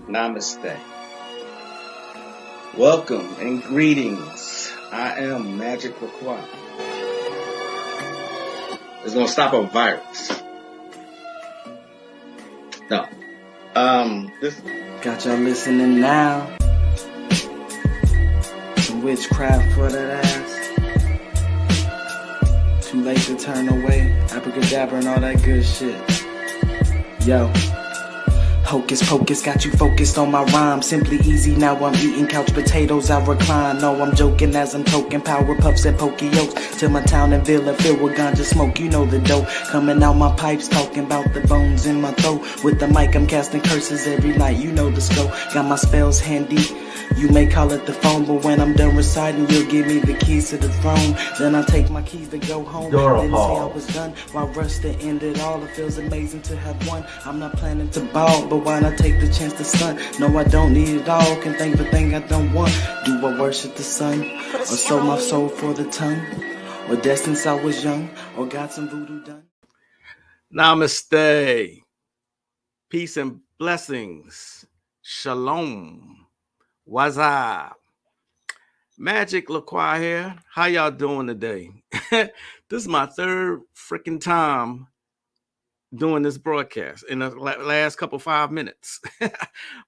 Namaste. Welcome and greetings. I am Magick Require. It's gonna stop a virus. No. This Got y'all listening now. Some witchcraft for that ass. Too late to turn away. Abracadabra and all that good shit. Yo. Hocus pocus, got you focused on my rhyme. Simply easy, now I'm eating couch potatoes, I recline. No, I'm joking as I'm toking power puffs and pokey-yokes. Till my town and villa filled with ganja smoke, you know the dope. Coming out my pipes, talking about the bones in my throat. With the mic, I'm casting curses every night, you know the scope. Got my spells handy. You may call it the phone, but when I'm done reciting, you'll give me the keys to the throne. Then I'll take my keys to go home. Didn't say I was done. While rush to end it all, it feels amazing to have won. I'm not planning to ball, but why not take the chance to stunt? No, I don't need it all. Can think the thing I don't want. Do I worship the sun? Or sold my soul for the tongue? Or dead since I was young? Or got some voodoo done? Namaste. Peace and blessings. Shalom. What's up? Magick LaCroix here. How y'all doing today? This is my third freaking time doing this broadcast in the last couple 5 minutes. But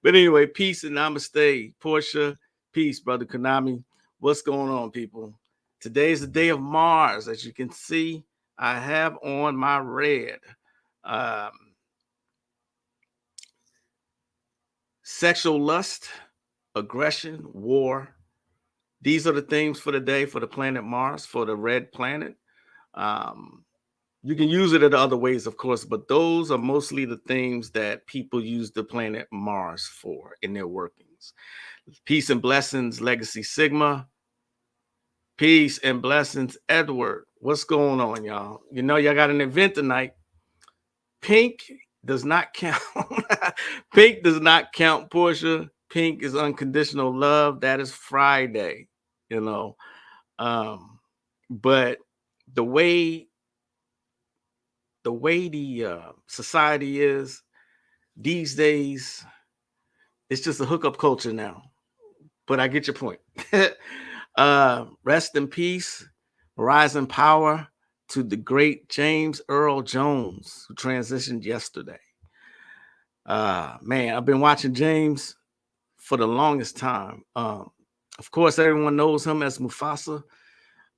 anyway, peace and namaste. Portia, peace, brother Konami. What's going on, people? Today is the day of Mars. As you can see, I have on my red. Sexual lust, aggression, war. These are the themes for the day for the planet Mars, for the red planet. You can use it in other ways, of course, but those are mostly the themes that people use the planet Mars for in their workings. Peace and blessings, Legacy Sigma. Peace and blessings, Edward. What's going on, y'all? You know, y'all got an event tonight. Pink does not count. Pink does not count, Portia. Pink is unconditional love. That is Friday, you know. But the way the society is these days, it's just a hookup culture now. But I get your point. Rest in peace, rise in power to the great James Earl Jones, who transitioned yesterday. Man, I've been watching James for the longest time. Of course, everyone knows him as Mufasa,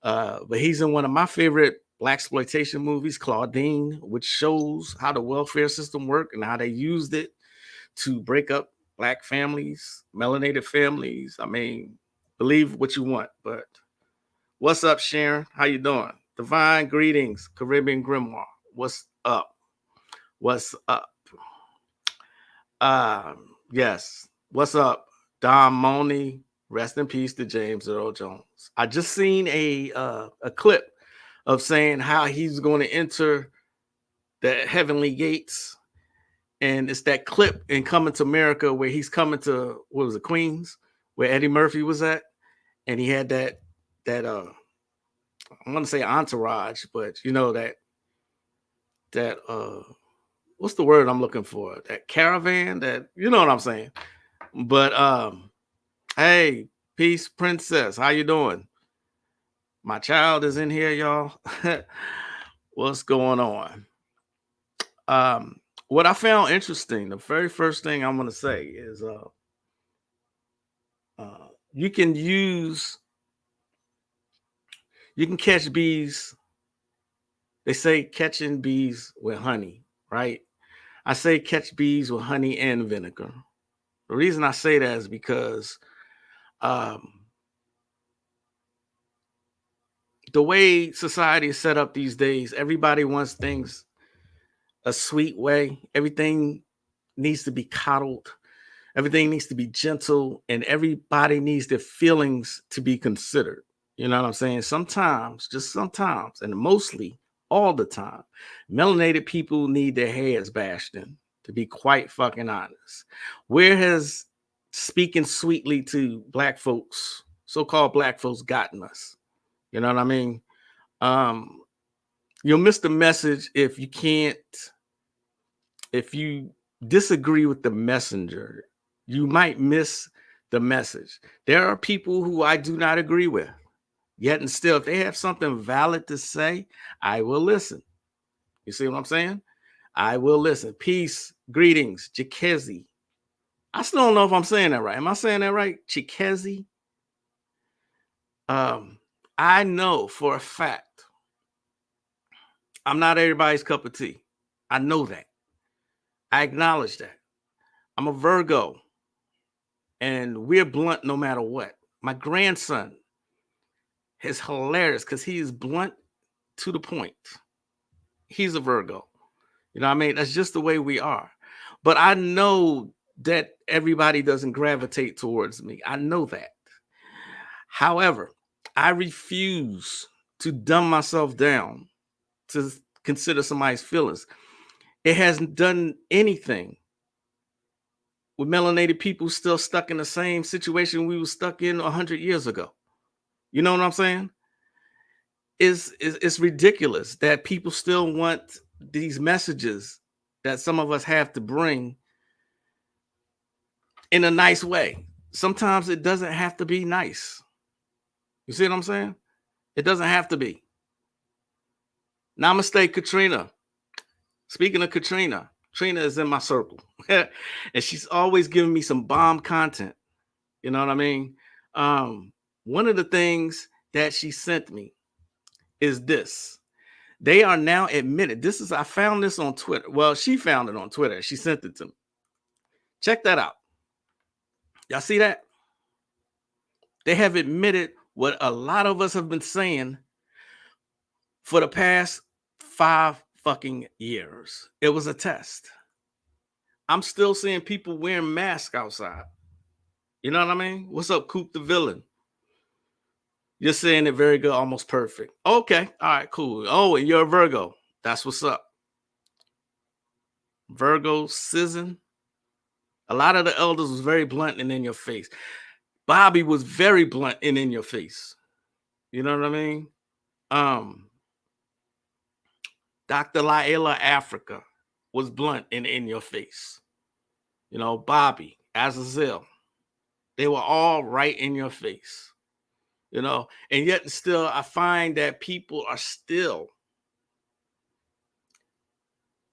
but he's in one of my favorite blaxploitation movies, Claudine, which shows how the welfare system worked and how they used it to break up Black families, melanated families. I mean, believe what you want, but what's up, Sharon? How you doing? Divine greetings, Caribbean Grimoire. What's up? What's up? Yes. What's up, Don Money? Rest in peace to James Earl Jones. I just seen a clip of saying how he's going to enter the heavenly gates, and it's that clip in Coming to America where he's coming to, what was it, Queens, where Eddie Murphy was at, and he had that I want to say entourage, but you know that what's the word I'm looking for? That caravan, that, you know what I'm saying. But hey, peace, princess. How you doing? My child is in here, y'all. What's going on? What I found interesting, the very first thing I'm going to say is you can catch bees. They say catching bees with honey, right? I say catch bees with honey and vinegar. The reason I say that is because the way society is set up these days, everybody wants things a sweet way. Everything needs to be coddled. Everything needs to be gentle, and everybody needs their feelings to be considered. You know what I'm saying? Sometimes, just sometimes, and mostly all the time, melanated people need their heads bashed in, to be quite fucking honest. Where has speaking sweetly to Black folks, so-called Black folks, gotten us? You know what I mean? You'll miss the message if you disagree with the messenger. you might miss the message. There are people who I do not agree with, yet and still, if they have something valid to say, I will listen. You see what I'm saying? I will listen. Peace, greetings, Chikezi. I still don't know if I'm saying that right. Am I saying that right? Chikezi? I know for a fact I'm not everybody's cup of tea. I know that. I acknowledge that. I'm a Virgo, and we're blunt no matter what. My grandson is hilarious because he is blunt to the point. He's a Virgo. You know what I mean? That's just the way we are. But I know that everybody doesn't gravitate towards me. I know that. However, I refuse to dumb myself down to consider somebody's feelings. It hasn't done anything with melanated people still stuck in the same situation we were stuck in 100 years ago. You know what I'm saying? It's ridiculous that people still want these messages that some of us have to bring in a nice way. Sometimes it doesn't have to be nice. You see what I'm saying? It doesn't have to be. Namaste, Katrina. Speaking of Katrina, Trina is in my circle. And she's always giving me some bomb content. You know what I mean? One of the things that she sent me is this. They are now admitted. I found this on Twitter. Well, she found it on Twitter. She sent it to me. Check that out. Y'all see that? They have admitted what a lot of us have been saying for the past 5 fucking years. It was a test. I'm still seeing people wearing masks outside. You know what I mean? What's up, Coop the Villain? You're saying it very good, almost perfect. Okay, all right, cool. Oh, and you're a Virgo. That's what's up. Virgo season. A lot of the elders was very blunt and in your face. Bobby was very blunt and in your face. You know what I mean? Dr. Laila Africa was blunt and in your face. You know, Bobby, Azazel, they were all right in your face. You know, and yet still, I find that people are still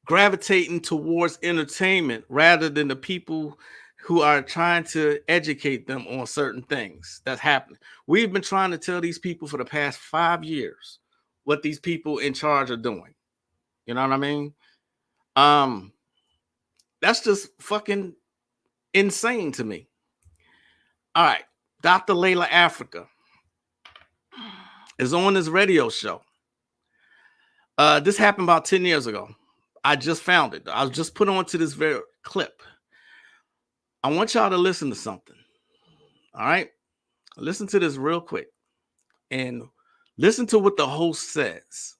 gravitating towards entertainment rather than the people who are trying to educate them on certain things that's happening. We've been trying to tell these people for the past 5 years what these people in charge are doing. You know what I mean? That's just fucking insane to me. All right. Dr. Layla Africa is on this radio show. This happened about 10 years ago. I just found it. I was just put onto this very clip. I want y'all to listen to something. All right? Listen to this real quick. And listen to what the host says.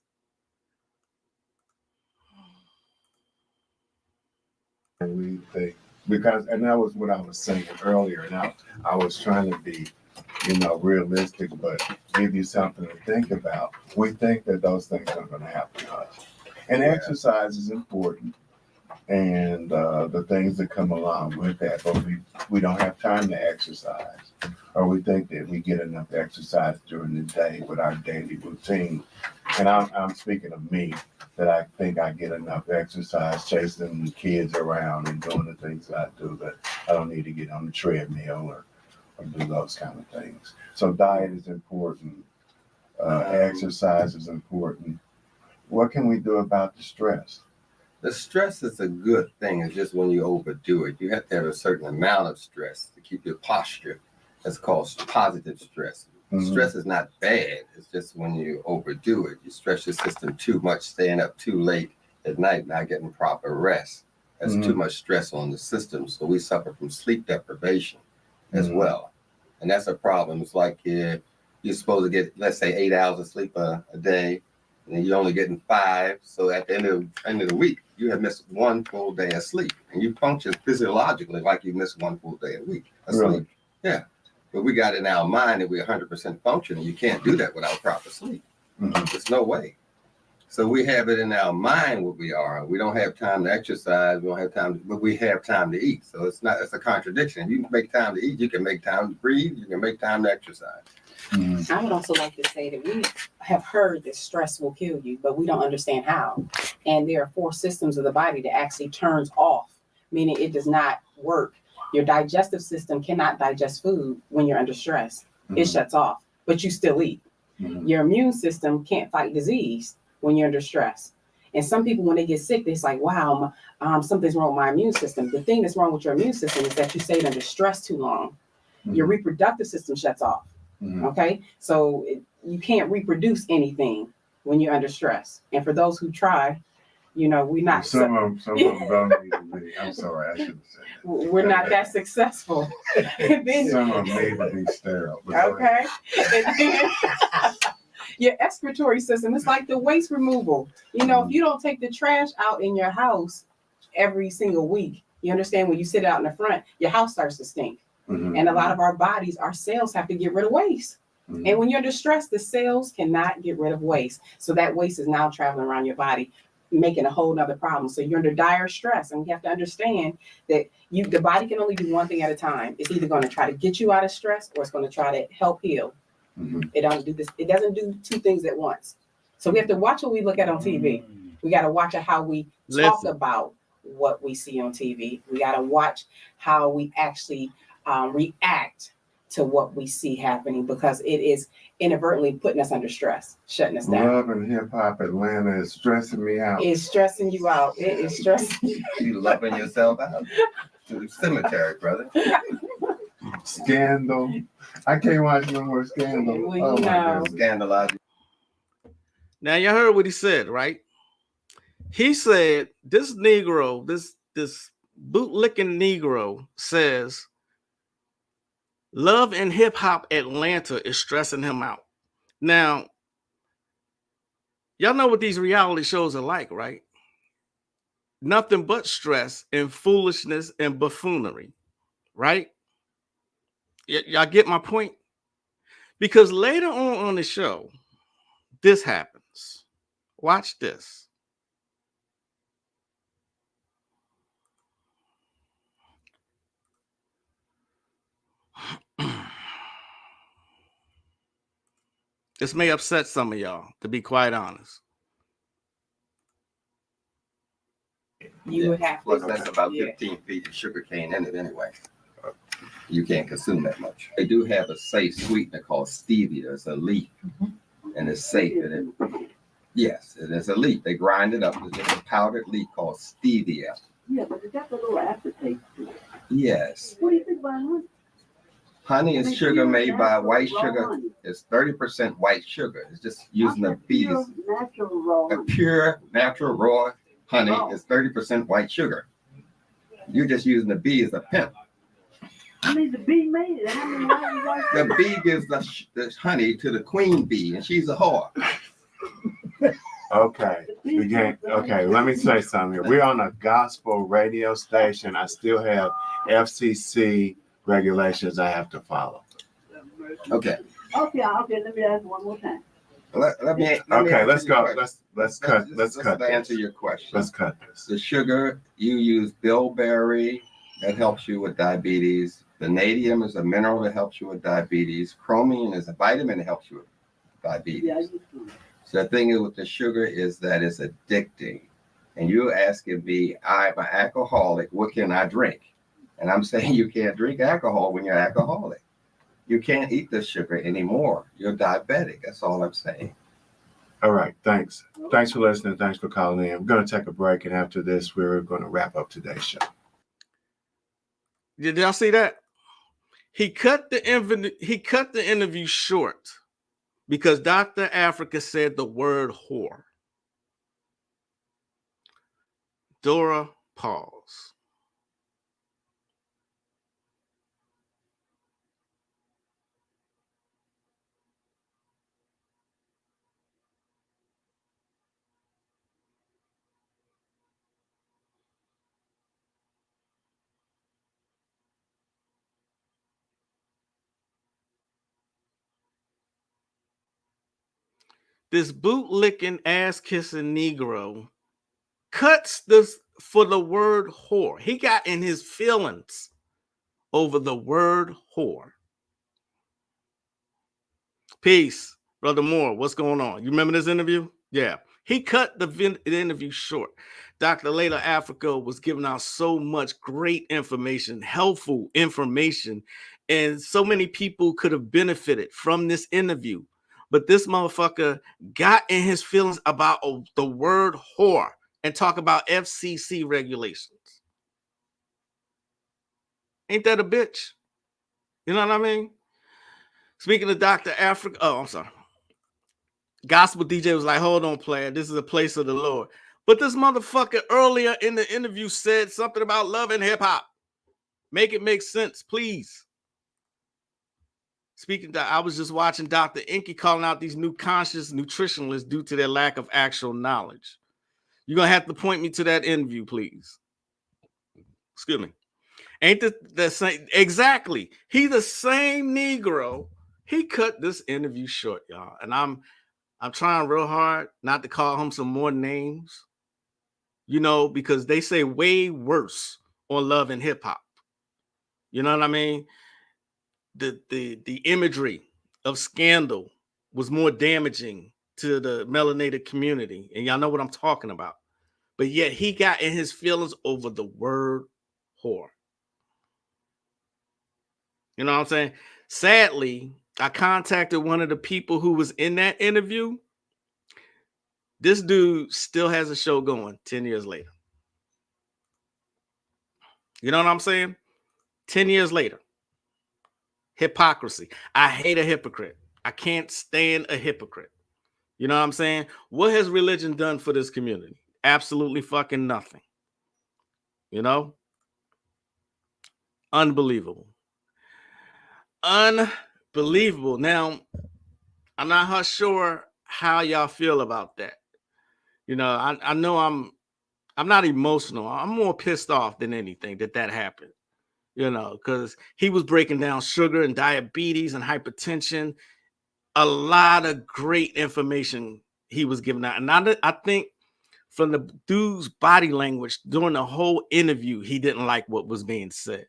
We think, because, and that was what I was saying earlier, and I was trying to be, realistic, but give you something to think about. We think that those things aren't going to happen to us. And exercise is important, and the things that come along with that, but we don't have time to exercise, or we think that we get enough exercise during the day with our daily routine. And I'm speaking of me, that I think I get enough exercise chasing the kids around and doing the things that I do, that I don't need to get on the treadmill or do those kind of things. So diet is important. Exercise is important. What can we do about the stress? The stress is a good thing. It's just when you overdo it. You have to have a certain amount of stress to keep your posture. That's called positive stress. Mm-hmm. Stress is not bad. It's just when you overdo it, you stress your system too much, staying up too late at night, not getting proper rest. That's too much stress on the system. So we suffer from sleep deprivation as well. And that's a problem. It's like you're supposed to get, let's say, 8 hours of sleep a day, and you're only getting 5. So at the end of the week, you have missed 1 full day of sleep, and you function physiologically like you missed 1 full day a week of sleep. Really? Yeah. But we got in our mind that we're 100% functioning. You can't do that without proper sleep. There's no way. So we have it in our mind what we are. We don't have time to exercise. We don't have time, but we have time to eat. So it's a contradiction. You can make time to eat. You can make time to breathe. You can make time to exercise. Mm-hmm. I would also like to say that we have heard that stress will kill you, but we don't understand how. And there are 4 systems of the body that actually turns off, meaning it does not work. Your digestive system cannot digest food when you're under stress. Mm-hmm. It shuts off, but you still eat. Mm-hmm. Your immune system can't fight disease when you're under stress. And some people, when they get sick, it's like, wow, something's wrong with my immune system. The thing that's wrong with your immune system is that you stayed under stress too long. Mm-hmm. Your reproductive system shuts off. Mm-hmm. Okay, so you can't reproduce anything when you're under stress. And for those who try, we're not. Some of them don't need to be. I'm sorry, I shouldn't say that. We're not that successful. Then, some of them need to be sterile. Okay. Your excretory system, it's like the waste removal. If you don't take the trash out in your house every single week, you understand, when you sit out in the front, your house starts to stink. Mm-hmm. And a lot of our bodies, our cells have to get rid of waste. Mm-hmm. And when you're under stress, the cells cannot get rid of waste. So that waste is now traveling around your body, making a whole nother problem. So you're under dire stress. And you have to understand that the body can only do one thing at a time. It's either going to try to get you out of stress, or it's going to try to help heal. Mm-hmm. It doesn't do 2 things at once. So we have to watch what we look at on TV. We got to watch how we talk about what we see on TV. We got to watch how we actually react to what we see happening, because it is inadvertently putting us under stress, shutting us down. Love and Hip Hop Atlanta is stressing me out. It's stressing you out. It is stressing you. You loving yourself out to the cemetery, brother. Scandal. I can't watch no more Scandal. Well, Scandalizing. Now y'all heard what he said, right? He said this Negro, this bootlicking Negro says Love and Hip Hop Atlanta is stressing him out. Now, y'all know what these reality shows are like, right? Nothing but stress and foolishness and buffoonery, right? Y'all get my point? Because later on the show, this happens. Watch this. This may upset some of y'all, to be quite honest. You would have to. Plus, that's about 15 feet of sugar cane in it anyway. You can't consume that much. They do have a safe sweetener called stevia. It's a leaf, and it's safe. Yes, it is a leaf. They grind it up. It's just a powdered leaf called stevia. Yeah, but it got a little aftertaste to it. Yes. What do you think about honey? Honey is sugar made by white sugar. It's 30% white sugar. It's just using the bees. Natural raw. A pure natural raw honey is 30% white sugar. You're just using the bee as a pimp. I mean, the bee made it. How many white The bee gives the honey to the queen bee, and she's a whore. Okay. Okay, let me say something here. We're on a gospel radio station. I still have FCC regulations I have to follow. Okay. Okay, let me ask one more time. Let's go. Let's answer your question. Let's cut this. The sugar, you use bilberry, that helps you with diabetes. Vanadium is a mineral that helps you with diabetes. Chromium is a vitamin that helps you with diabetes. Yeah, so the thing with the sugar is that it's addicting. And you're asking me, I'm an alcoholic, what can I drink? And I'm saying you can't drink alcohol when you're alcoholic. You can't eat the sugar anymore. You're diabetic. That's all I'm saying. All right. Thanks. Thanks for listening. Thanks for calling in. We're going to take a break. And after this, we're going to wrap up today's show. Did y'all see that? He cut the interview short because Dr. Africa said the word whore. Dora, pause. this boot-licking, ass-kissing Negro cuts this for the word whore. He got in his feelings over the word whore. Peace, Brother Moore. What's going on? You remember this interview? Yeah. He cut the interview short. Dr. Layla Africa was giving out so much great information, helpful information, and so many people could have benefited from this interview. But this motherfucker got in his feelings about the word whore and talk about FCC regulations. Ain't that a bitch? You know what I mean? Speaking of Dr. Africa, oh, I'm sorry. Gospel DJ was like, hold on, player. This is a place of the Lord. But this motherfucker earlier in the interview said something about love and hip hop. Make it make sense, please. Speaking of, I was just watching Dr. Inky calling out these new conscious nutritionalists due to their lack of actual knowledge. You're going to have to point me to that interview, please. Excuse me. Ain't the same? Exactly. He the same Negro. He cut this interview short, y'all. And I'm trying real hard not to call him some more names, you know, because they say way worse on Love and Hip Hop. You know what I mean? The imagery of scandal was more damaging to the melanated community. And y'all know what I'm talking about. But yet he got in his feelings over the word whore. You know what I'm saying? Sadly, I contacted one of the people who was in that interview. This dude still has a show going 10 years later. You know what I'm saying? 10 years later. Hypocrisy. I hate a hypocrite. I can't stand a hypocrite. You know what I'm saying? What has religion done for this community? Absolutely fucking nothing. You know? Unbelievable. Unbelievable. Now, I'm not sure how y'all feel about that. You know, I know I'm not emotional. I'm more pissed off than anything that happened. You know, because he was breaking down sugar and diabetes and hypertension. A lot of great information he was giving out. And I think from the dude's body language during the whole interview, he didn't like what was being said.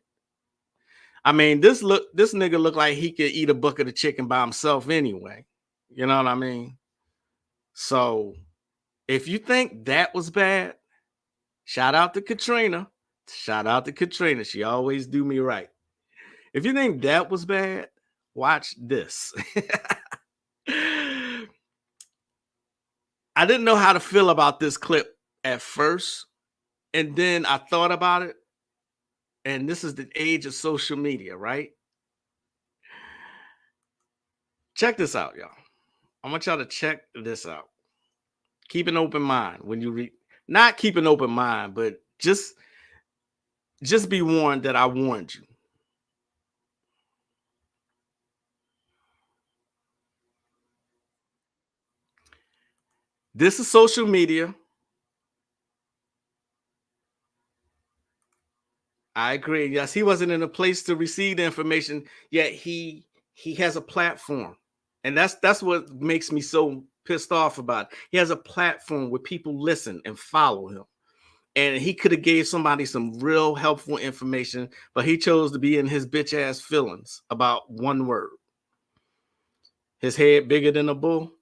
I mean, this nigga looked like he could eat a bucket of chicken by himself anyway. You know what I mean? So if you think that was bad, shout out to Katrina. Shout out to Katrina. She always do me right. If you think that was bad, watch this. I didn't know how to feel about this clip at first. And then I thought about it. And this is the age of social media, right? Check this out, y'all. I want y'all to check this out. Keep an open mind when you read. Not keep an open mind, but just be warned that I warned you. This is social media. I agree. Yes, he wasn't in a place to receive the information, yet he has a platform. And that's what makes me so pissed off about it. He has a platform where people listen and follow him. And he could have gave somebody some real helpful information, but he chose to be in his bitch ass feelings about one word. His head bigger than a bull.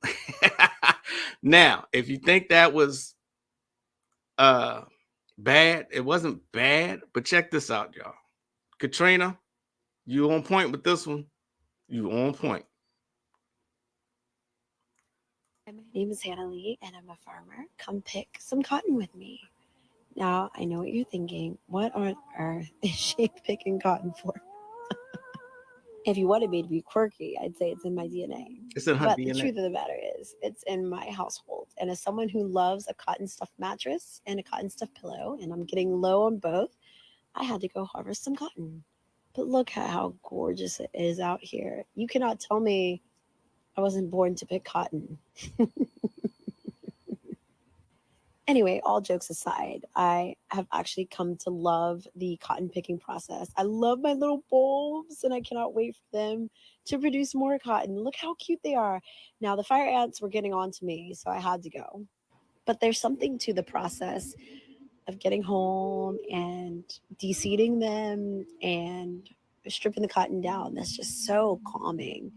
Now, if you think that was bad, it wasn't bad, but check this out, y'all. Katrina, you on point with this one. You on point. My name is Hannah Lee, and I'm a farmer. Come pick some cotton with me. Now, I know what you're thinking. What on earth is she picking cotton for? If you wanted me to be quirky, I'd say it's in my DNA. It's in her but DNA. The truth of the matter is, it's in my household. And as someone who loves a cotton stuffed mattress and a cotton stuffed pillow, and I'm getting low on both, I had to go harvest some cotton. But look at how gorgeous it is out here. You cannot tell me I wasn't born to pick cotton. Anyway, all jokes aside, I have actually come to love the cotton picking process. I love my little bulbs and I cannot wait for them to produce more cotton. Look how cute they are. Now, the fire ants were getting on to me, so I had to go. But there's something to the process of getting home and de-seeding them and stripping the cotton down. That's just so calming.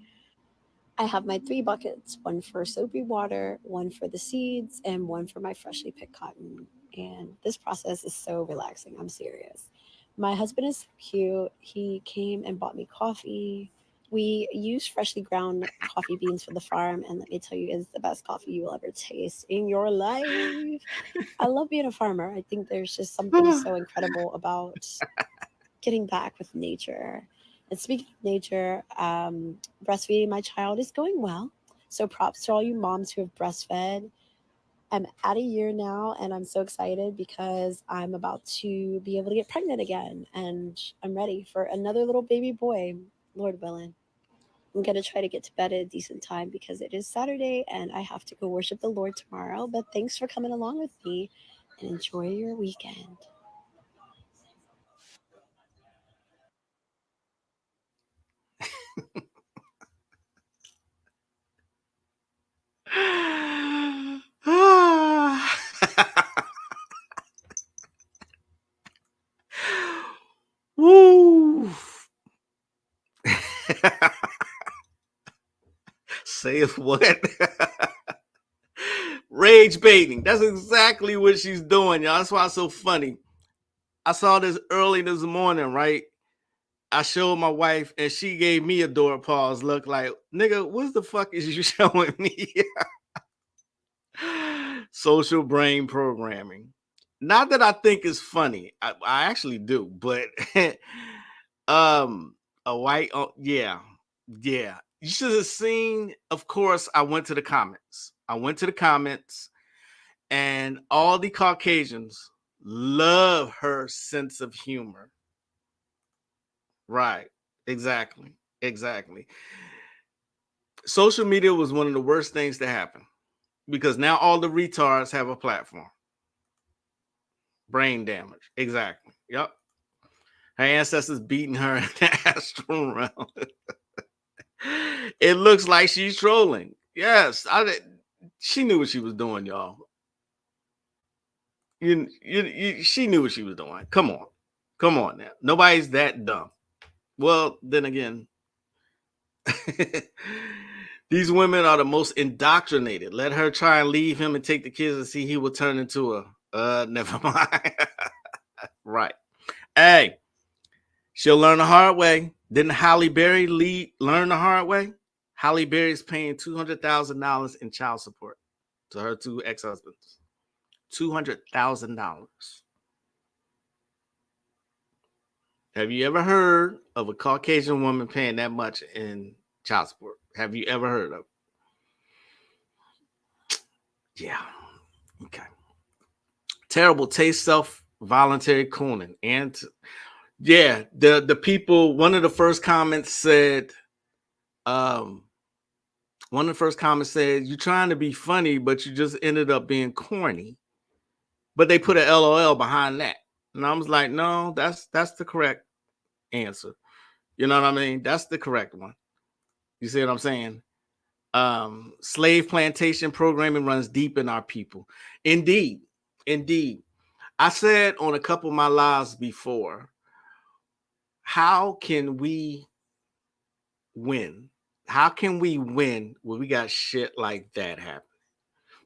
I have my 3 buckets, one for soapy water, one for the seeds, and one for my freshly picked cotton. And this process is so relaxing. I'm serious. My husband is so cute. He came and bought me coffee. We use freshly ground coffee beans from the farm, and let me tell you, it's the best coffee you will ever taste in your life. I love being a farmer. I think there's just something so incredible about getting back with nature. And speaking of nature, breastfeeding my child is going well. So props to all you moms who have breastfed. I'm at a year now and I'm so excited because I'm about to be able to get pregnant again and I'm ready for another little baby boy, Lord willing. I'm going to try to get to bed at a decent time because it is Saturday and I have to go worship the Lord tomorrow. But thanks for coming along with me and enjoy your weekend. Woo! Saith what? Rage baiting. That's exactly what she's doing, y'all. That's why it's so funny. I saw this early this morning, right? I showed my wife and she gave me a door pause look like, nigga, what the fuck is you showing me? Social brain programming. Not that I think it's funny. I actually do, but a white, oh, yeah. You should have seen, of course, I went to the comments. And all the Caucasians love her sense of humor. Right. Exactly. Social media was one of the worst things to happen because now all the retards have a platform. Brain damage. Exactly. Yep. Her ancestors beating her in the astral realm. It looks like she's trolling. Yes, she knew what she was doing, y'all. She knew what she was doing. Come on now. Nobody's that dumb. Well, then again, these women are the most indoctrinated. Let her try and leave him and take the kids and see he will turn into a never mind. Right. Hey, she'll learn the hard way. Didn't Halle Berry learn the hard way? Halle Berry's paying $200,000 in child support to her 2 ex-husbands. $200,000. Have you ever heard of a Caucasian woman paying that much in child support? Have you ever heard of it? Yeah. Okay. Terrible taste, self-voluntary cooning. And yeah, the people, one of the first comments said, you're trying to be funny, but you just ended up being corny. But they put an LOL behind that. And I was like, no, that's the correct answer. You know what I mean? That's the correct one. You see what I'm saying? Slave plantation programming runs deep in our people. Indeed. I said on a couple of my lives before, how can we win? How can we win when we got shit like that happening?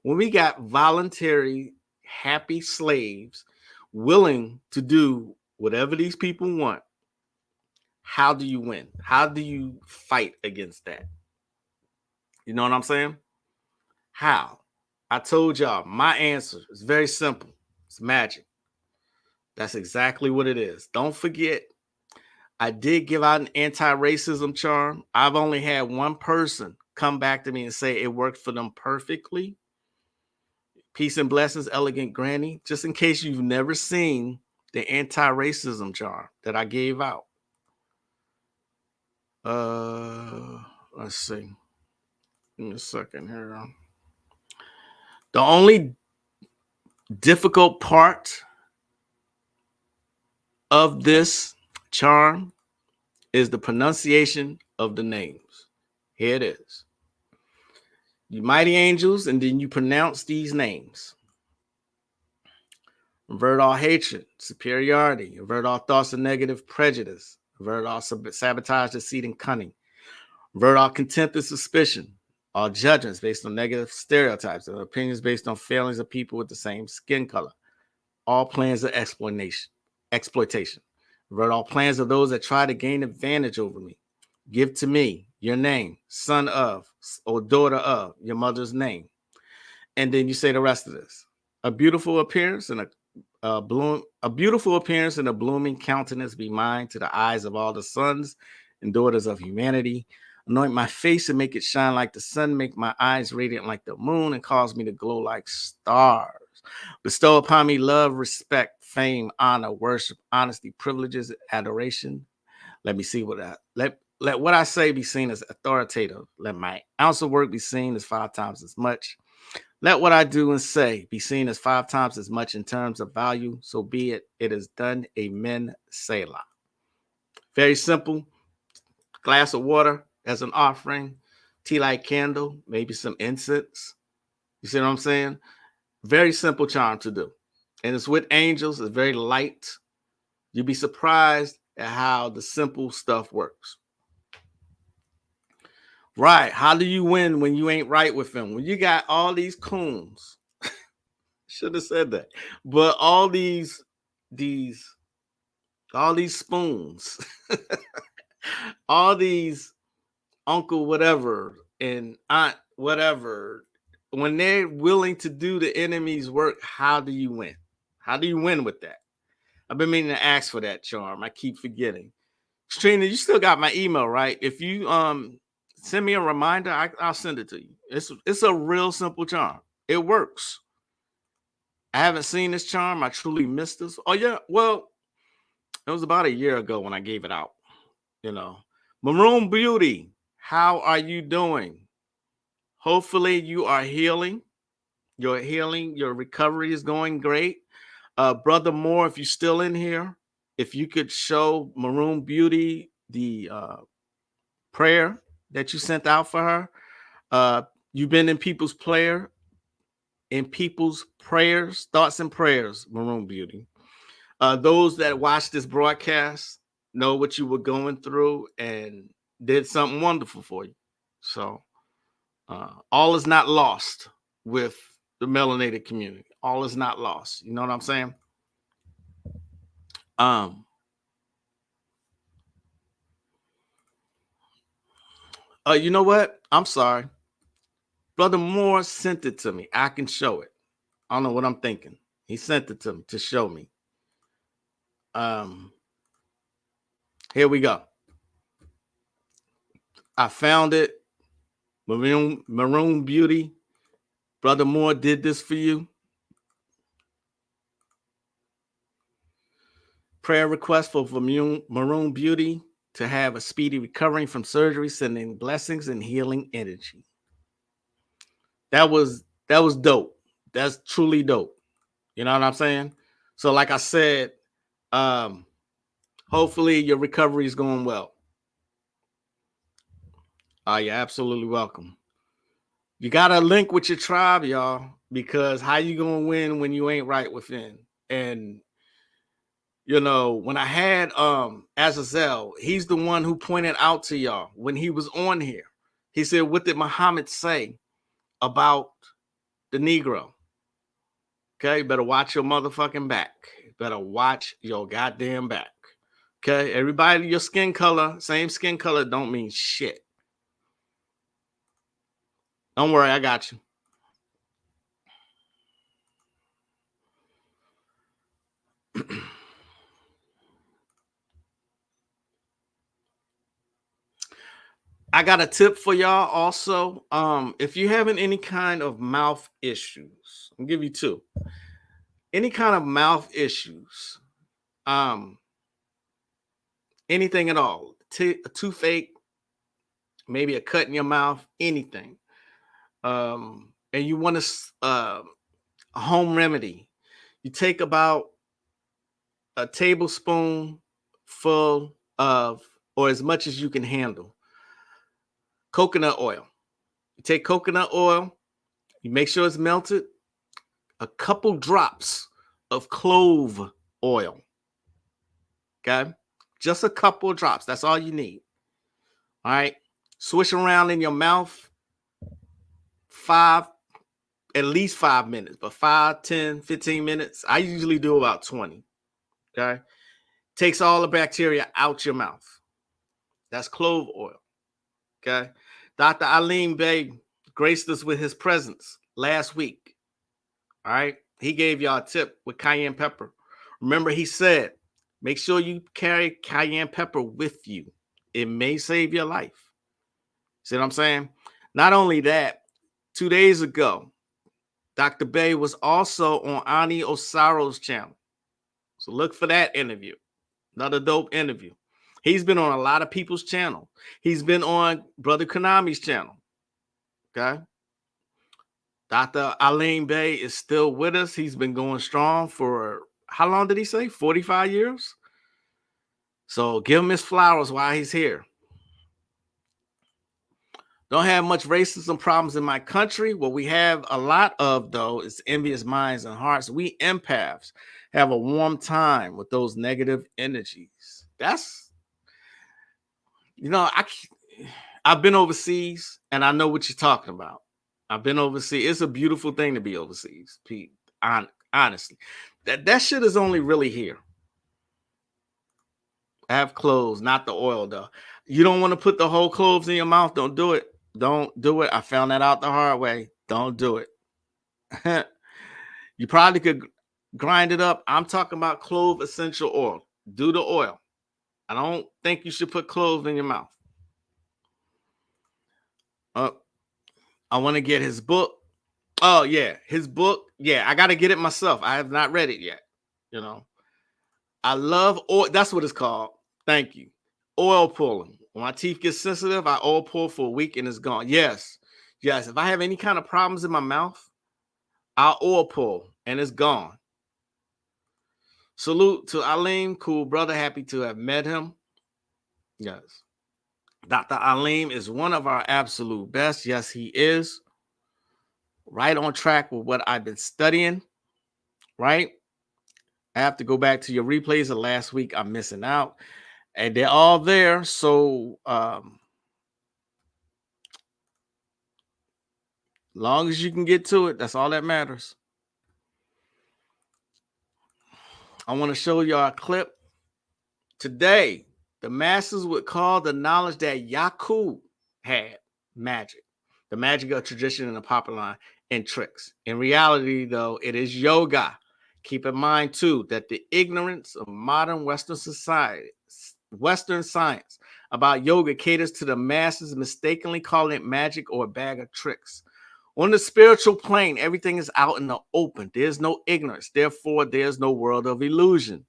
When we got voluntary, happy slaves willing to do whatever these people want, how do you win? How do you fight against that? You know what I'm saying? How? I told y'all my answer is very simple. It's magic. That's exactly what it is. Don't forget, I did give out an anti-racism charm. I've only had one person come back to me and say it worked for them perfectly. Peace and blessings, elegant granny. Just in case you've never seen the anti-racism charm that I gave out. Let's see. Give me a second here. The difficult part of this charm is the pronunciation of the names. Here it is. You mighty angels, and then you pronounce these names. Avert all hatred, superiority. Avert all thoughts of negative prejudice. Avert all sabotage, deceit, and cunning. Avert all contempt and suspicion. All judgments based on negative stereotypes and opinions based on failings of people with the same skin color. All plans of exploitation. Avert all plans of those that try to gain advantage over me. Give to me your name, son of or daughter of your mother's name. And then you say the rest of this. A beautiful appearance and a beautiful appearance and a blooming countenance be mine to the eyes of all the sons and daughters of humanity. Anoint my face and make it shine like the sun. Make my eyes radiant like the moon and cause me to glow like stars. Bestow upon me love, respect, fame, honor, worship, honesty, privileges, adoration. Let me see what let what I say be seen as authoritative. Let my ounce of work be seen as 5 times as much. Let what I do and say be seen as 5 times as much in terms of value. So be it. It is done. Amen. Selah. Very simple. Glass of water as an offering. Tea light candle. Maybe some incense. You see what I'm saying? Very simple charm to do. And it's with angels. It's very light. You'd be surprised at how the simple stuff works. Right. How do you win when you ain't right with them? When you got all these coons. Should have said that. But all these spoons, all these uncle whatever and aunt whatever, when they're willing to do the enemy's work, how do you win? How do you win with that? I've been meaning to ask for that charm. I keep forgetting. Trina, you still got my email, right? If you send me a reminder, I'll send it to you. It's a real simple charm. It works. I haven't seen this charm. I truly missed this. Oh, yeah. Well, it was about a year ago when I gave it out. You know, Maroon Beauty, how are you doing? Hopefully you are healing. You're healing. Your recovery is going great. Brother Moore, if you're still in here, if you could show Maroon Beauty the prayer that you sent out for her. You've been in people's prayers, thoughts and prayers, Maroon Beauty. Those that watched this broadcast know what you were going through and did something wonderful for you. So all is not lost with the melanated community. All is not lost. You know what I'm saying? You know what? I'm sorry. Brother Moore sent it to me. I can show it. I don't know what I'm thinking. He sent it to me to show me. Here we go. I found it. Maroon Beauty. Brother Moore did this for you. Prayer request for Maroon Beauty to have a speedy recovery from surgery, sending blessings and healing energy. That was dope. That's truly dope. You know what I'm saying? So like I said, hopefully your recovery is going well. You're absolutely welcome. You got to link with your tribe, y'all, because how you going to win when you ain't right within? And, you know, when I had Azazel, he's the one who pointed out to y'all when he was on here. He said, what did Muhammad say about the Negro? Okay, you better watch your motherfucking back. You better watch your goddamn back. Okay, everybody, your skin color, same skin color don't mean shit. Don't worry, I got you. I got a tip for y'all also. If you're having any kind of mouth issues, I'll give you 2. Any kind of mouth issues, anything at all, a toothache, maybe a cut in your mouth, anything, and you want a home remedy, you take about a tablespoon full of, or as much as you can handle, coconut oil. You take coconut oil, you make sure it's melted, a couple drops of clove oil. Okay? Just a couple of drops. That's all you need. All right? Swish around in your mouth at least 5 minutes, but 5, 10, 15 minutes. I usually do about 20. Okay? Takes all the bacteria out your mouth. That's clove oil. Okay? Dr. Alim Bey graced us with his presence last week. All right? He gave y'all a tip with cayenne pepper. Remember, he said, make sure you carry cayenne pepper with you. It may save your life. See what I'm saying? Not only that, 2 days ago, Dr. Bey was also on Ani Osaro's channel. So look for that interview. Another dope interview. He's been on a lot of people's channel. He's been on Brother Konami's channel. Okay? Dr. Alim Bey is still with us. He's been going strong for, how long did he say? 45 years? So give him his flowers while he's here. Don't have much racism problems in my country. What we have a lot of, though, is envious minds and hearts. We empaths have a warm time with those negative energies. That's, I've been overseas, and I know what you're talking about. I've been overseas. It's a beautiful thing to be overseas, Pete. Honestly, that shit is only really here. Have cloves, not the oil, though. You don't want to put the whole cloves in your mouth. Don't do it. Don't do it. I found that out the hard way. Don't do it. You probably could grind it up. I'm talking about clove essential oil. Do the oil. I don't think you should put cloves in your mouth. I want to get his book. Oh, yeah. His book. Yeah, I got to get it myself. I have not read it yet. I love oil. That's what it's called. Thank you. Oil pulling. When my teeth get sensitive, I oil pull for a week and it's gone. Yes. If I have any kind of problems in my mouth, I'll oil pull and it's gone. Salute to Alim. Cool brother. Happy to have met him. Yes. Dr. Alim is one of our absolute best. Yes, he is. Right on track with what I've been studying. Right? I have to go back to your replays of last week. I'm missing out. And they're all there. So long as you can get to it, that's all that matters. I want to show y'all a clip. Today, the masses would call the knowledge that Yakub had magic. The magic of tradition in the popular line and tricks. In reality, though, it is yoga. Keep in mind, too, that the ignorance of modern Western society, Western science about yoga caters to the masses, mistakenly calling it magic or a bag of tricks. On the spiritual plane, everything is out in the open. There's no ignorance. Therefore, there's no world of illusion.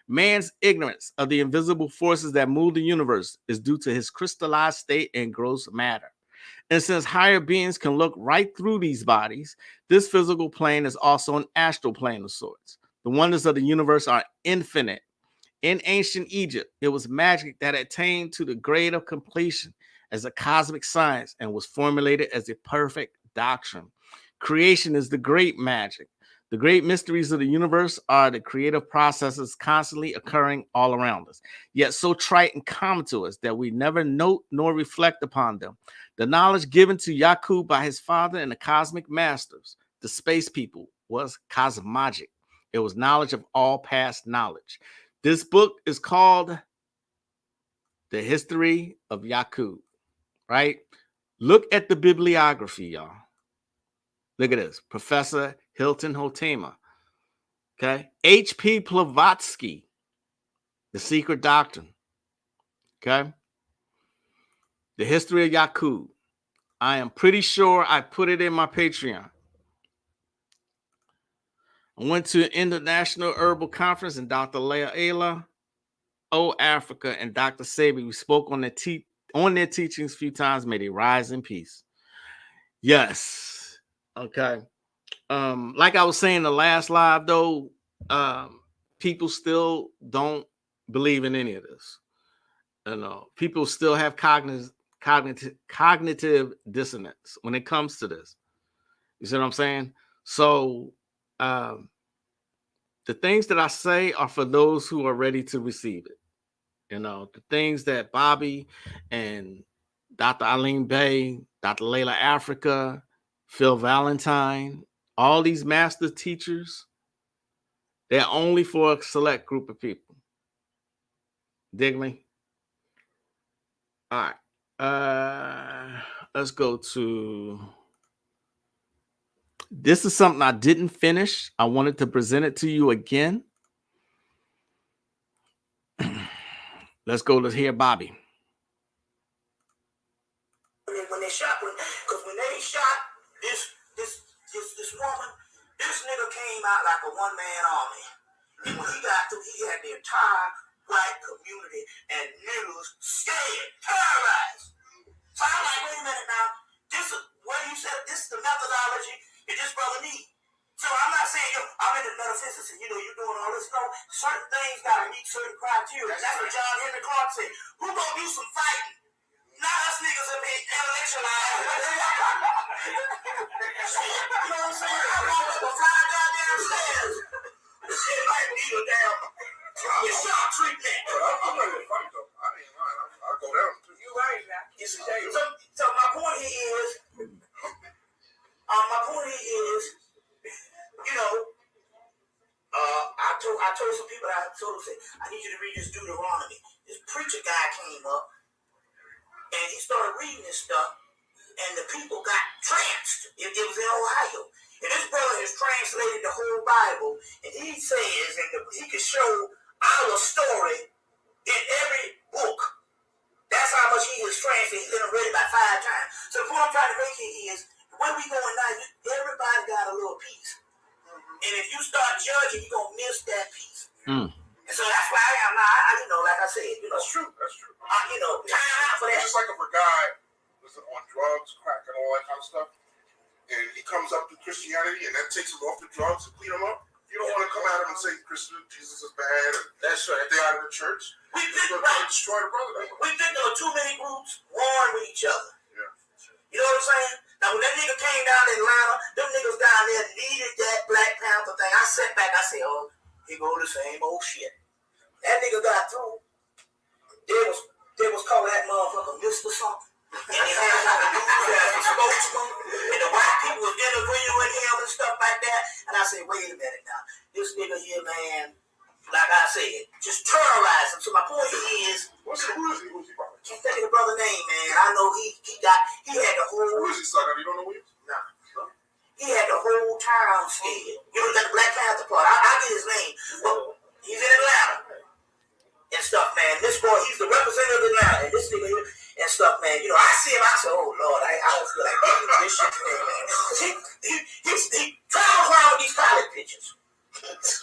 Man's ignorance of the invisible forces that move the universe is due to his crystallized state and gross matter. And since higher beings can look right through these bodies, this physical plane is also an astral plane of sorts. The wonders of the universe are infinite. In ancient Egypt, it was magic that attained to the grade of completion as a cosmic science and was formulated as a perfect doctrine. Creation is the great magic. The great mysteries of the universe are the creative processes constantly occurring all around us, yet so trite and common to us that we never note nor reflect upon them. The knowledge given to Yakub by his father and the cosmic masters, the space people, was cosmagic. It was knowledge of all past knowledge. This book is called The History of Yakub, right? Look at the bibliography, y'all. Look at this. Professor Hilton Hotema. Okay. H.P. Blavatsky, The Secret Doctrine. Okay. The History of Yakub. I am pretty sure I put it in my Patreon. I went to an international herbal conference and Dr. Leah Ayla, Africa, and Dr. Sabi. We spoke on their teachings a few times. May they rise in peace. Yes. Okay. Like I was saying the last live, though, people still don't believe in any of this. You know, people still have cognitive dissonance when it comes to this. You see what I'm saying? So the things that I say are for those who are ready to receive it. You know, the things that Bobby and Dr. Eileen Bay, Dr. Layla Africa, Phil Valentine, all these master teachers, they're only for a select group of people. Dig me? All right. Let's go to... This is something I didn't finish. I wanted to present it to you again. Let's go to hear Bobby. When they shot, because when they shot this woman, this nigga came out like a one-man army. And when he got through, he had the entire white community and niggas scared, terrorized. So I'm like, wait a minute now. This is what you said. This is the methodology that this brother needs. So I'm not saying, I'm in the metaphysics and, you're doing all this. No, certain things got to meet certain criteria. That's what John Henry Clark said. Who gonna do some fighting? Now us niggas have been intellectualized. You know what I'm saying? I walk up a fly goddamn stairs. It might need a damn shock treatment. I'm not gonna fight though. I ain't lying. I'll go down. You right now. So my point here is, I told some people, I need you to read this Deuteronomy. This preacher guy came up and he started reading this stuff, and the people got tranced. It was in Ohio. And this brother has translated the whole Bible, and he says, and he can show our story in every book. That's how much he has translated. He's read it about 5 times. So the point I'm trying to make here is, where we going now, everybody got a little piece. And if you start judging, you're going to miss that piece. And so that's why I am now, like I said, That's true. time out for that. It's just like if a guy was on drugs, crack, and all that kind of stuff, and he comes up to Christianity, and that takes him off the drugs and clean him up. You don't want to come at him and say Jesus is bad, and That's right. they're out of the church. We You're think, going to destroy the brother. we think there were too many groups warring with each other. Yeah. You know what I'm saying? Now, when that nigga came down to Atlanta, them niggas down there needed that Black Panther thing. I sat back, I said, oh, he go the same old shit. That nigga got through. They was calling that motherfucker Mr. Something. And they had him on the news as a spokesman. And the white people was interviewing with him and stuff like that. And I said, wait a minute now. This nigga here, man, like I said, just terrorize him. So my point is, Who is he? can't think of the brother's name, man. I know he had the whole. Who is he, son? You don't know who he is? Nah. He had the whole town scared. You know that Black Panther part. I get his name. But he's in Atlanta and stuff, man. This boy, he's the representative of Atlanta, and this nigga here and stuff, man. I see him, I say, oh Lord, I don't feel like doing this shit today, man. He travels around with these college pictures. That's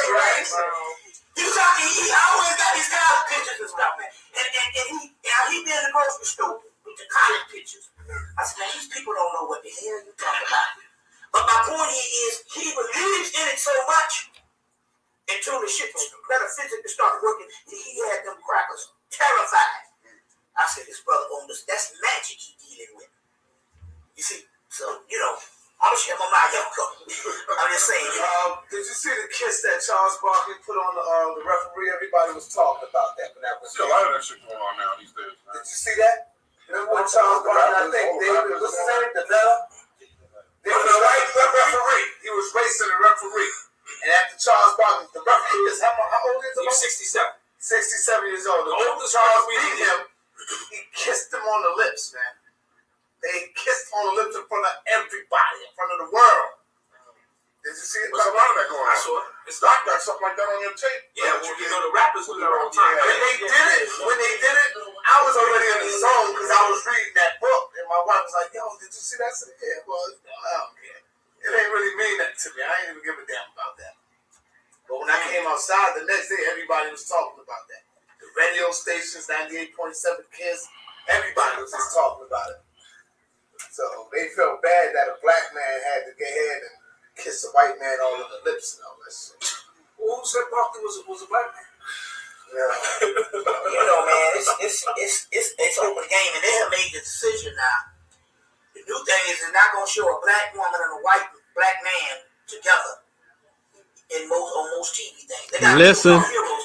right. He always got these college pictures and stuff, man. And he be in the grocery store with the college pictures. I said, man, these people don't know what the hell you talking about. But my point is, he believes in it so much until the shit metaphysics started working, and he had them crackers terrified. I said, this brother on this, that's magic he dealing with. You see, so, I'm shit my mouth, I'm just saying. Did you see the kiss that Charles Barkley put on the referee? Everybody was talking about that, but that was See a lot of that shit going on now these days. Man. Did you see that? Remember when Charles Barkley, I think David, what's his name? The letter? There was a white referee. He was racing the referee. And after Charles Barkley, the referee is how old is he? 67. 67 years old. The older Charles beat him, he kissed him on the lips, man. They kissed on the lips in front of everybody, in front of the world. Did you see it? There's a lot of that going on. I saw it. It's not got something like that on your tape. Yeah, well, the rappers do that all the time. When they did it, I was already in the zone because I was reading that book, and my wife was like, yo, did you see that? I said, yeah, well, I don't care. It ain't really mean that to me. I ain't even give a damn about that. But when I came outside the next day, everybody was talking about that. The radio stations, 98.7 Kiss, everybody was just talking about it. So they felt bad that a black man had to get ahead and kiss a white man all on the lips and all that shit. Well, who said Barkley was a black man? Yeah. You know, man, it's open game, and they have made the decision now. The new thing is they're not gonna show a black woman and a black man together on most TV things. They got heroes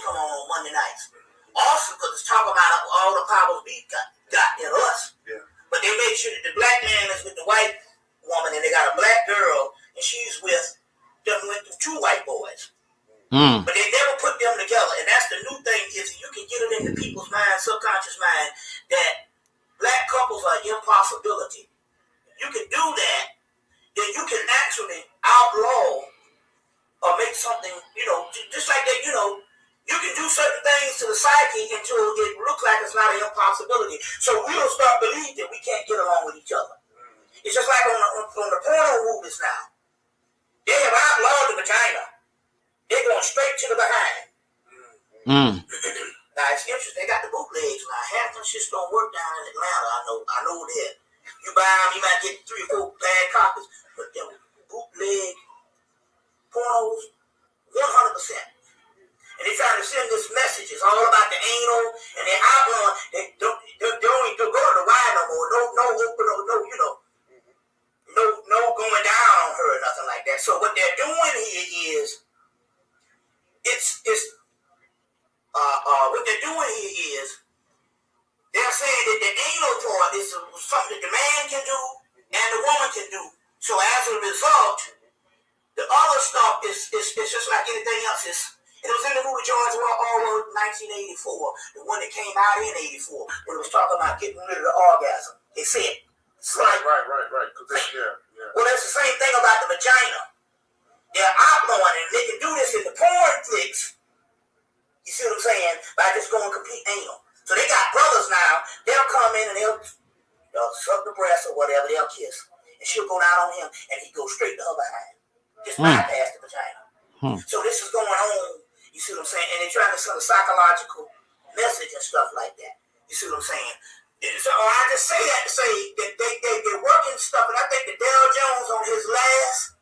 come on Monday nights. Also, because it's talking about all the powers we got in us. Yeah. But they made sure that the black man is with the white woman, and they got a black girl, and she's with two white boys. But they never put them together, and that's the new thing is you can get it into people's mind, subconscious mind, that black couples are impossibility. You can do that, then you can actually outlaw or make something, just like that, you can do certain things to the psyche until it looks like it's not an impossibility. So we'll start believing that we can't get along with each other. It's just like on the porno movies now. They have outlawed the vagina. They're going straight to the behind. Now it's interesting. They got the bootlegs now. Half of them shits don't work down in Atlanta. I know that. You buy them, you might get 3 or 4 bad copies, but them bootleg pornos, 100%. And they trying to send this message. It's all about the anal, and they're outlawing. They don't go to the wide no more. No going down on her or nothing like that. So what they're doing here is, they're saying that the anal part is something that the man can do and the woman can do. So as a result, the other stuff is just like anything else. It was in the movie George Orwell, 1984, the one that came out in 84, when it was talking about getting rid of the orgasm. They said, Right. Well, that's the same thing about the vagina. They're outlawing it. They can do this in the porn flicks. You see what I'm saying? By just going complete anal. So they got brothers now. They'll come in and they'll suck the breast or whatever. They'll kiss, and she'll go down on him, and he goes straight to her behind, just bypass the vagina. So this is going on. You see what I'm saying? And they're trying to send a psychological message and stuff like that. You see what I'm saying? So I just say that to say that they're working stuff, and I think that Daryl Jones on his last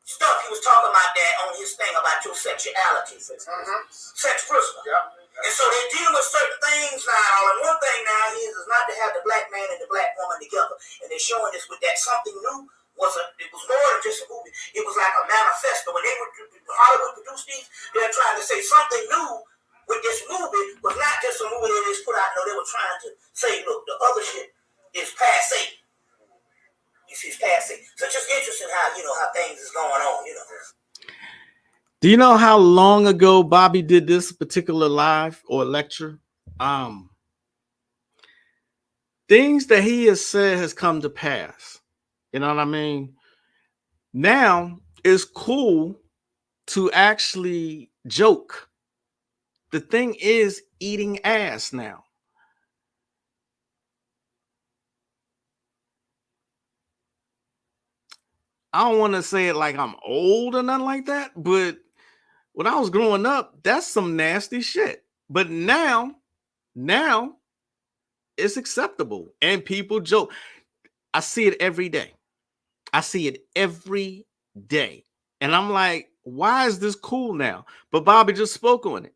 stuff, he was talking about that on his thing about your sexuality, sex prisoner. Yeah. And so they're dealing with certain things now, and one thing now is not to have the black man and the black woman together, and they're showing this with that something new. It was more than just a movie. It was like a manifesto. When Hollywood produced these, they're trying to say something new with this movie was not just a movie that they just put out. No, they were trying to say, look, the other shit is passé. You see, it's passé. So it's just interesting how things is going on. Do you know how long ago Bobby did this particular live or lecture? Things that he has said has come to pass. You know what I mean? Now it's cool to actually joke. The thing is eating ass now. I don't want to say it like I'm old or nothing like that, but when I was growing up, that's some nasty shit. But now it's acceptable and people joke. I see it every day. And I'm like, why is this cool now? But Bobby just spoke on it.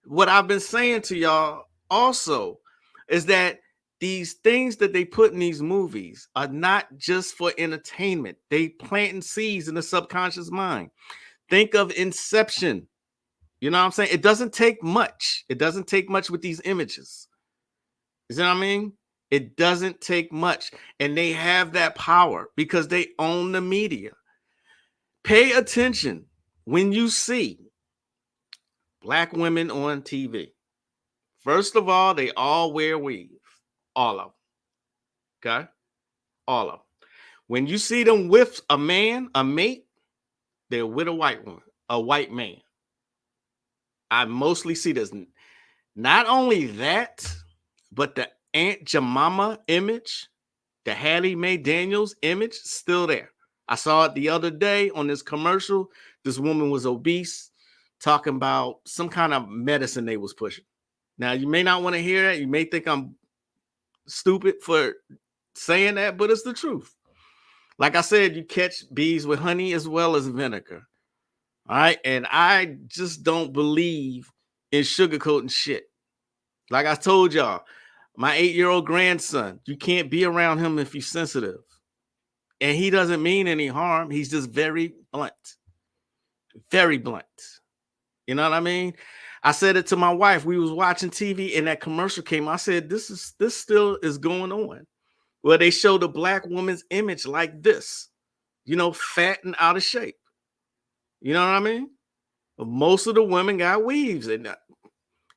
What I've been saying to y'all also is that these things that they put in these movies are not just for entertainment. They planting seeds in the subconscious mind. Think of Inception. You know what I'm saying? It doesn't take much. It doesn't take much with these images. You see what I mean? It doesn't take much. And they have that power because they own the media. Pay attention when you see black women on TV. First of all, they all wear weave. All of them. Okay? All of them. When you see them with a man, a mate, they're with a white woman, a white man. I mostly see this. Not only that, but the Aunt Jemima image, the Hattie Mae Daniels image, still there. I saw it the other day on this commercial. This woman was obese, talking about some kind of medicine they was pushing. Now, you may not want to hear that. You may think I'm stupid for saying that, but it's the truth. Like I said, you catch bees with honey as well as vinegar. All right. And I just don't believe in sugarcoating shit. Like I told y'all, my 8-year-old grandson, you can't be around him if you're sensitive. And he doesn't mean any harm. He's just very blunt. Very blunt. You know what I mean? I said it to my wife. We was watching TV and that commercial came. I said, this still is going on. Where they show the black woman's image like this, you know, fat and out of shape. You know what I mean? But most of the women got weaves. And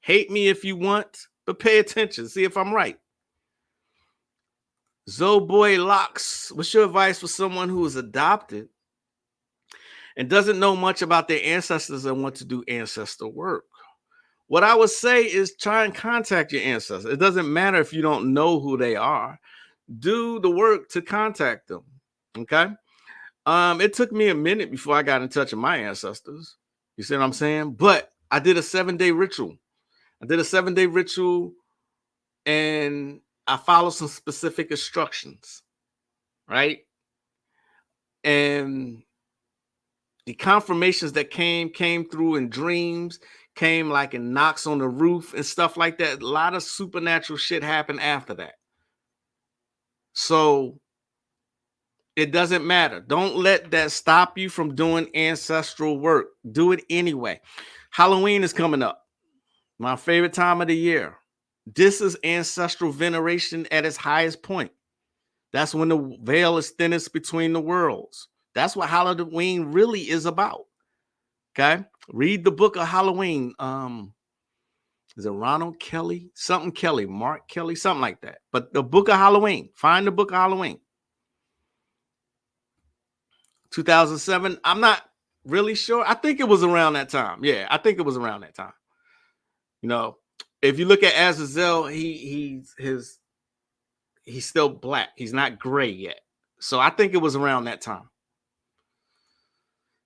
hate me if you want, but pay attention. See if I'm right. Zoboy Locks, what's your advice for someone who is adopted and doesn't know much about their ancestors and want to do ancestor work? What I would say is try and contact your ancestors. It doesn't matter if you don't know who they are. Do the work to contact them. Okay. It took me a minute before I got in touch with my ancestors. You see what I'm saying? But I did a 7-day ritual. And I followed some specific instructions. Right. And the confirmations that came through in dreams, came like in knocks on the roof and stuff like that. A lot of supernatural shit happened after that. So it doesn't matter. Don't let that stop you from doing ancestral work. Do it anyway. Halloween is coming up. My favorite time of the year. This is ancestral veneration at its highest point. That's when the veil is thinnest between the worlds. That's what Halloween really is about. Okay? Read the book of Halloween. Is it Ronald Kelly? Something Kelly, Mark Kelly, something like that. But the book of Halloween. Find the book of Halloween. 2007. I'm not really sure. I think it was around that time. Yeah, I think it was around that time. You know, if you look at Azazel, he's still black. He's not gray yet. So I think it was around that time.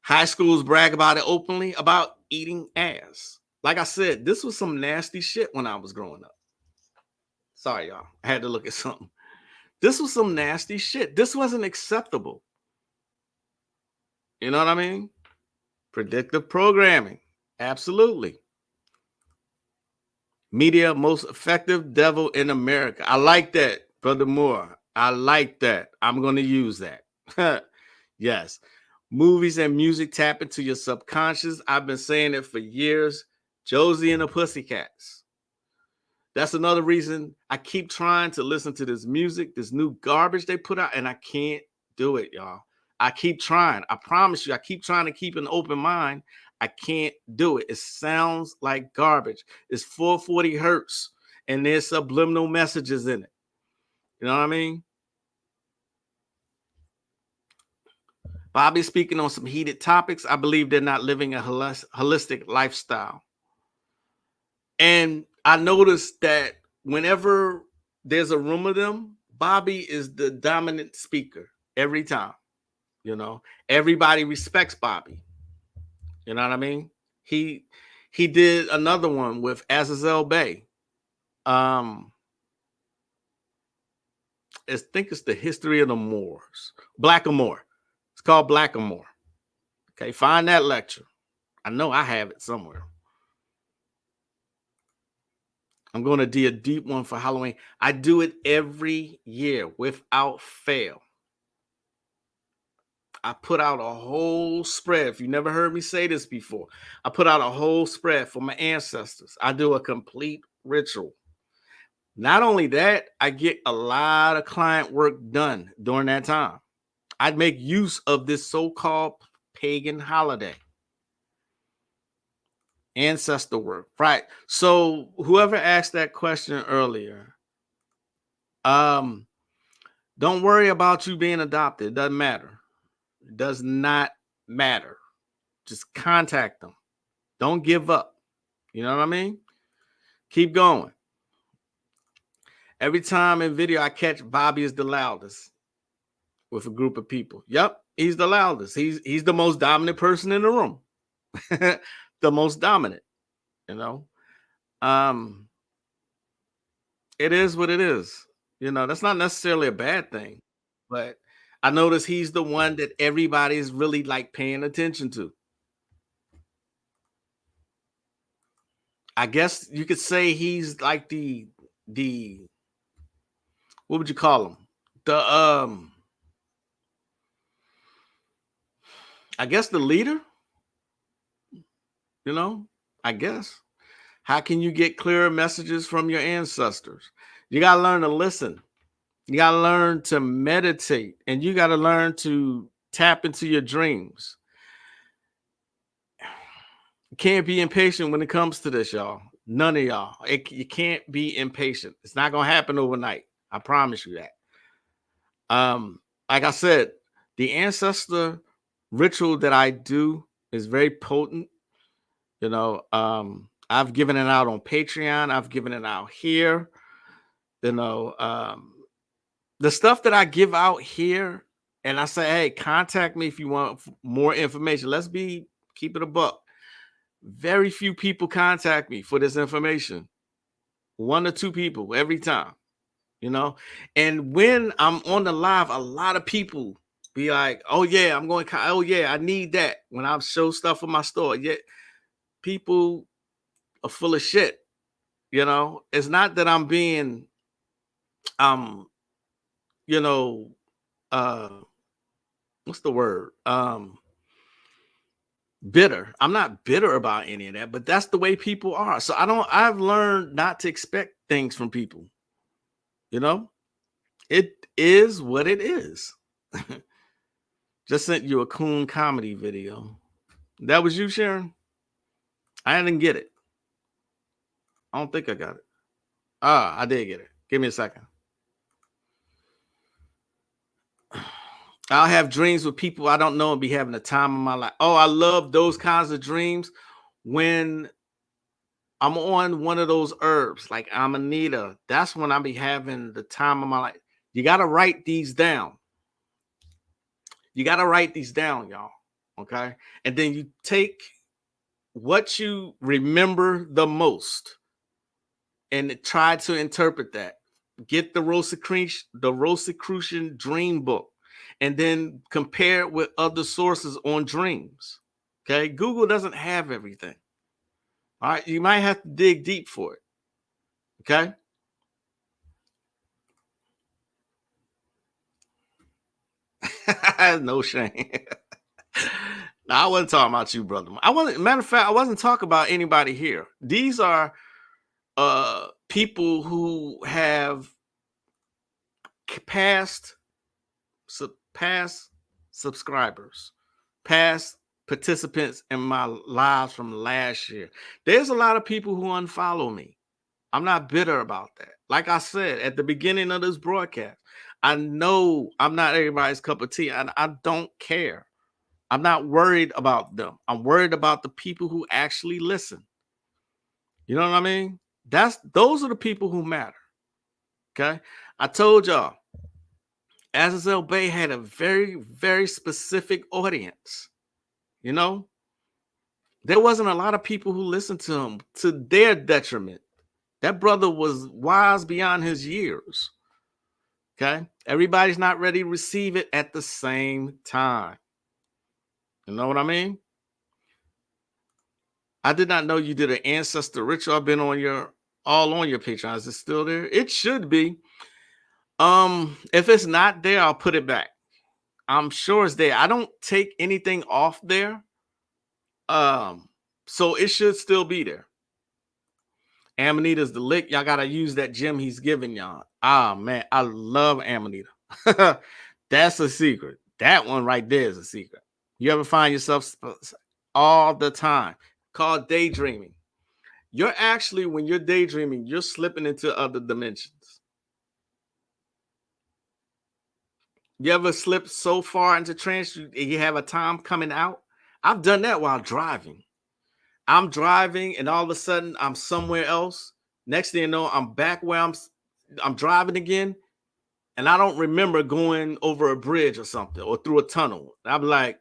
High schools brag about it openly about eating ass. Like I said, this was some nasty shit when I was growing up. Sorry, y'all. I had to look at something. This was some nasty shit. This wasn't acceptable. You know what I mean? Predictive programming. Absolutely. Media most effective devil in America. I like that, Brother Moore. I like that. I'm going to use that. Yes. Movies and music tap into your subconscious. I've been saying it for years. Josie and the Pussycats. That's another reason I keep trying to listen to this music, this new garbage they put out, and I can't do it, y'all. I keep trying. I promise you, I keep trying to keep an open mind. I can't do it. It sounds like garbage. It's 440 hertz, and there's subliminal messages in it. You know what I mean? Bobby's speaking on some heated topics. I believe they're not living a holistic lifestyle. And I noticed that whenever there's a room of them, Bobby is the dominant speaker every time. You know, everybody respects Bobby. You know what I mean? He did another one with Azazel Bay. I think it's the history of the Moors. Blackamoor. It's called Blackamoor. Okay, find that lecture. I know I have it somewhere. I'm going to do a deep one for Halloween. I do it every year without fail. I put out a whole spread. If you never heard me say this before, I put out a whole spread for my ancestors. I do a complete ritual. Not only that, I get a lot of client work done during that time. I'd make use of this so-called pagan holiday. Ancestor work, right? So whoever asked that question earlier, don't worry about you being adopted. It doesn't matter. It does not matter. Just contact them. Don't give up. You know what I mean? Keep going. Every time in video I catch Bobby is the loudest with a group of people. Yep, he's the loudest. He's the most dominant person in the room. The most dominant, you know. It is what it is. You know, that's not necessarily a bad thing, but I notice he's the one that everybody is really like paying attention to. I guess you could say he's like the what would you call him? I guess the leader, you know, I guess. How can you get clearer messages from your ancestors? You got to learn to listen. You got to learn to meditate, and you got to learn to tap into your dreams. You can't be impatient when it comes to this, y'all. None of y'all. You can't be impatient. It's not going to happen overnight. I promise you that. Like I said, the ancestor ritual that I do is very potent. You know, I've given it out on Patreon. I've given it out here. You know, the stuff that I give out here, and I say, hey, contact me if you want more information. Keep it a buck. Very few people contact me for this information. 1 or 2 people every time, you know. And when I'm on the live, a lot of people be like, oh yeah, oh yeah, I need that. When I show stuff in my store, yet people are full of shit. You know, it's not that I'm being, you know, what's the word? Bitter. I'm not bitter about any of that, but that's the way people are. So I've learned not to expect things from people. You know, it is what it is. Just sent you a coon comedy video. That was you, Sharon? I didn't get it. I don't think I got it. I did get it. Give me a second. I'll have dreams with people I don't know and be having the time of my life. Oh, I love those kinds of dreams when I'm on one of those herbs like amanita. That's when I'll be having the time of my life. You got to write these down. You got to write these down, y'all. Okay. And then you take what you remember the most and try to interpret that. Get the Rosicrucian dream book and then compare it with other sources on dreams. Okay. Google doesn't have everything. All right. You might have to dig deep for it. Okay. No shame. No, I wasn't talking about you, brother. Matter of fact, I wasn't talking about anybody here. These are people who have past subscribers, past participants in my lives from last year. There's a lot of people who unfollow me. I'm not bitter about that. Like I said at the beginning of this broadcast, I know I'm not everybody's cup of tea, and I don't care. I'm not worried about them. I'm worried about the people who actually listen. You know what I mean? Those are the people who matter. Okay. I told y'all, Azazel Bay had a very, very specific audience. You know, there wasn't a lot of people who listened to him to their detriment. That brother was wise beyond his years. Okay. Everybody's not ready to receive it at the same time. You know what I mean? I did not know you did an ancestor ritual. I've been all on your Patreon. Is it still there? It should be. If it's not there, I'll put it back. I'm sure it's there. I don't take anything off there. So it should still be there. Amanita's the lick. Y'all gotta use that gem he's giving y'all. Ah, man, I love Amanita. That's a secret. That one right there is a secret. You ever find yourself all the time called daydreaming? You're actually, when you're daydreaming, you're slipping into other dimensions. You ever slip so far into trance you have a time coming out? I've done that while driving. I'm driving and all of a sudden I'm somewhere else. Next thing you know, I'm back where I'm driving again. And I don't remember going over a bridge or something or through a tunnel. I'm like,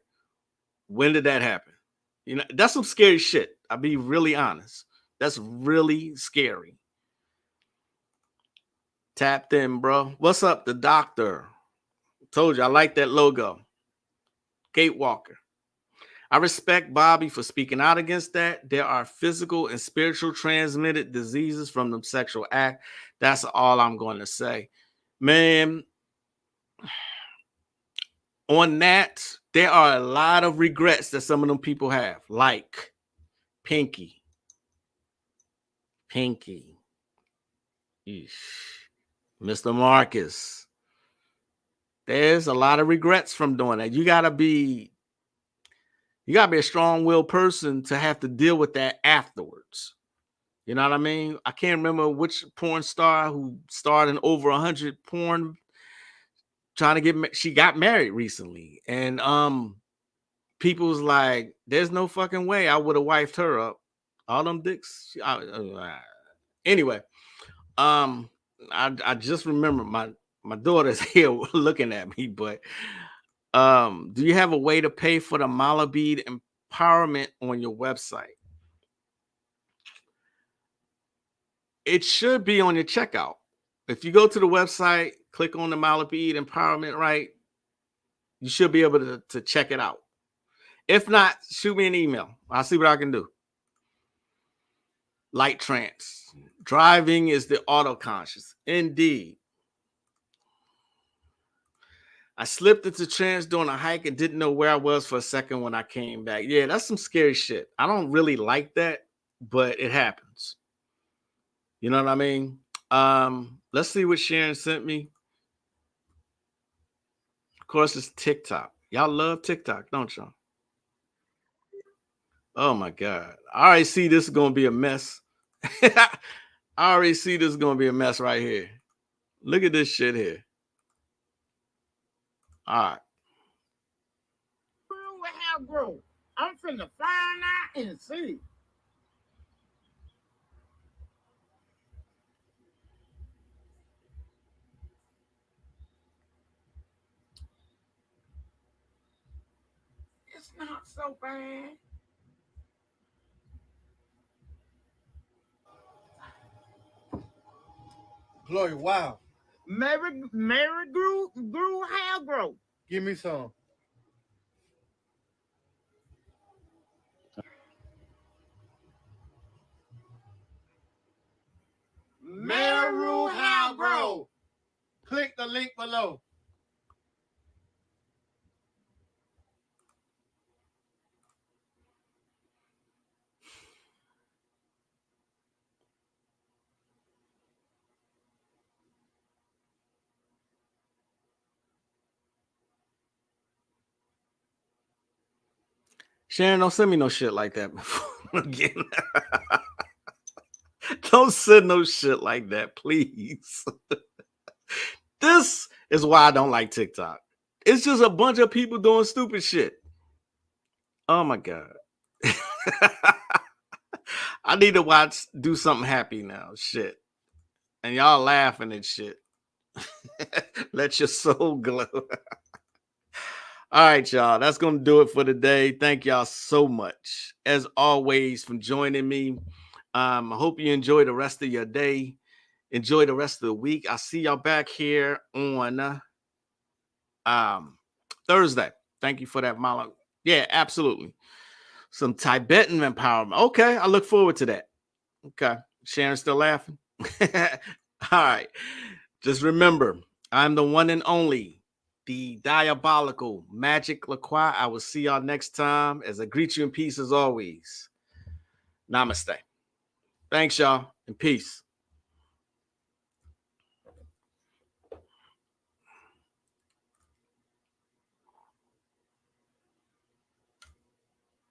when did that happen? You know, that's some scary shit. I'll be really honest. That's really scary. Tapped in, bro. What's up, the doctor? Told you I like that logo. Gatewalker. I respect Bobby for speaking out against that. There are physical and spiritual transmitted diseases from the sexual act. That's all I'm going to say. Man, on that, there are a lot of regrets that some of them people have, like Pinky. Eesh. Mr. Marcus. There's a lot of regrets from doing that. You gotta be a strong-willed person to have to deal with that afterwards. You know what I mean? I can't remember which porn star who starred in over 100 porn trying to get she got married recently, and people was like, there's no fucking way I would have wifed her up. All them dicks. Anyway, I just remember my daughter's here looking at me, but do you have a way to pay for the mala bead empowerment on your website? It should be on your checkout. If you go to the website, click on the mala bead empowerment, right? You should be able to check it out. If not, shoot me an email. I'll see what I can do. Light trance. Driving is the autoconscious. Indeed. I slipped into trance during a hike and didn't know where I was for a second when I came back. Yeah, that's some scary shit. I don't really like that, but it happens. You know what I mean? Let's see what Sharon sent me. Of course, it's TikTok. Y'all love TikTok, don't y'all? Oh my God. I already see this is going to be a mess. I already see this is going to be a mess right here. Look at this shit here. All right. I'm finna find out and see. It's not so bad. Glory, wow. Mary grew hair growth. Give me some. Meru hair growth. Click the link below. Sharon, don't send me no shit like that again. Don't send no shit like that, please. This is why I don't like TikTok. It's just a bunch of people doing stupid shit. Oh my God. I need to do something happy now. Shit. And y'all laughing and shit. Let your soul glow. All right, y'all. That's going to do it for today. Thank y'all so much, as always, for joining me. I hope you enjoy the rest of your day. Enjoy the rest of the week. I'll see y'all back here on Thursday. Thank you for that, Mala. Yeah, absolutely. Some Tibetan empowerment. Okay, I look forward to that. Okay. Sharon's still laughing. All right. Just remember, I'm the one and only, the diabolical Magick LaCroix. I will see y'all next time. As I greet you in peace as always. Namaste. Thanks, y'all, and peace.